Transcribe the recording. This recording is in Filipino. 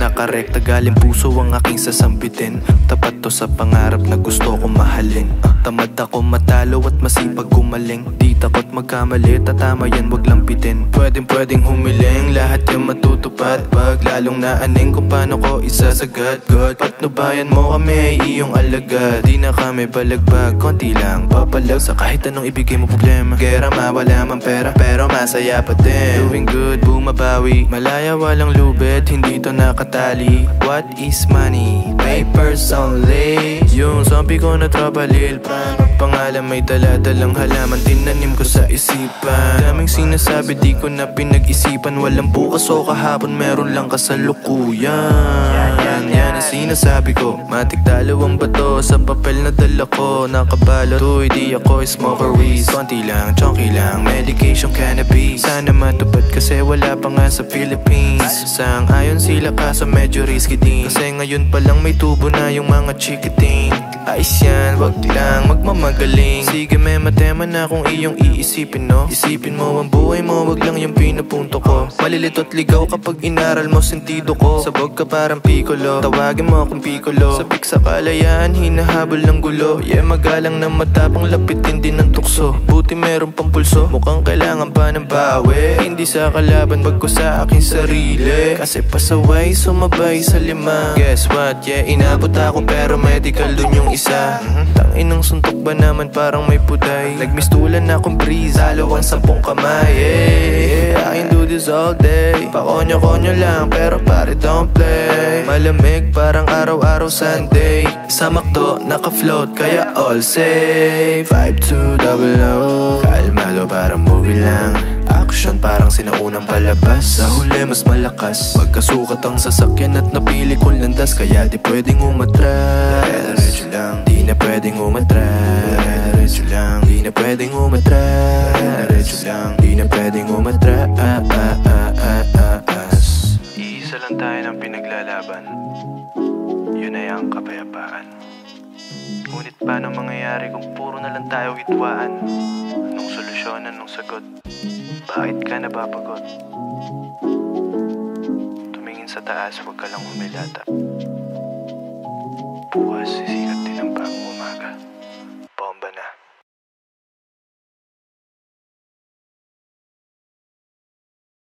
Nakarekta galing puso ang aking sasambitin. Tapat to sa pangarap na gusto kong mahalin. Tamad ako matalo at masipag gumaling. Di takot magkamali, tatama yan wag lampitin. Pwedeng humiling, lahat yan matutupad. Pag lalong naaning kung paano ko isasagad. God, patnubayan mo kami, iyong alagad. Di na kami balagbag, konti lang papalag. Sa kahit anong ibigay mo problema. Gera mawala man pera, pero masaya pa din. Doing good, bumabawi. Malaya walang lubid, hindi to nakatali. What is money? Papers only. Yung zombie ko na tropa lil pan. Pangalan may dala-dalang halaman, tinanim ko sa isipan. Daming sinasabi di ko na pinag-isipan. Walang bukas o kahapon, meron lang kasalukuyan. Yan ang sinasabi ko. Matik dalawang bato sa papel na dala ko. Nakabalot, tuy di ako smoker weed. Konti lang, chunky lang, medication cannabis. Sana matupad kasi wala pa nga sa Philippines. Sang ayon sila kaso medyo risky din. Kasi ngayon pa lang may tubo na yung mga chikiting. Ayos yan, wag lang magmamagaling. Sige may matema na kung iyong iisipin, no? Isipin mo ang buhay mo, wag lang yung pinapunto ko. Malilito at ligaw kapag inaral mo sentido ko. Sabog ka parang piccolo, tawagin mo akong piccolo. Sabik sa kalayaan, hinahabol ng gulo. Yeah, magalang na matapang, lapitin din ng tukso. Buti meron pang pulso, mukhang kailangan pa ng bawi. Hindi sa kalaban, wag ko sa aking sarili. Kasi pasaway, sumabay sa lima. Guess what, yeah, inabot ako pero medical dun yung isa. Tanginang suntok ba naman parang may puday. Nagmistulan akong breeze, halawan 10 kamay. Yeah, I can do this all day. Pakonyo-konyo lang pero pare don't play. Malamig parang araw-araw Sunday. Sa McDo naka-float kaya all safe. 5200 kalmado parang movie lang. Action parang sinaunang palabas. Sa huli mas malakas. Magkasukat ang sasakyan at napili kong landas. Kaya di pwedeng umatras. Diretso lang, di na pwedeng umatras. Diretso lang, di na pwedeng umatras. Diretso lang, di na pwedeng umatras. Iisa lang tayo ng pinaglalaban. Yun ay ang kapayapaan. Ngunit paano mangyayari kung puro na lang tayo hitwaan? Anong solusyon, anong sagot? Bakit ka napapagot? Tumingin sa taas, huwag ka lang humilata. Bukas sisigaw.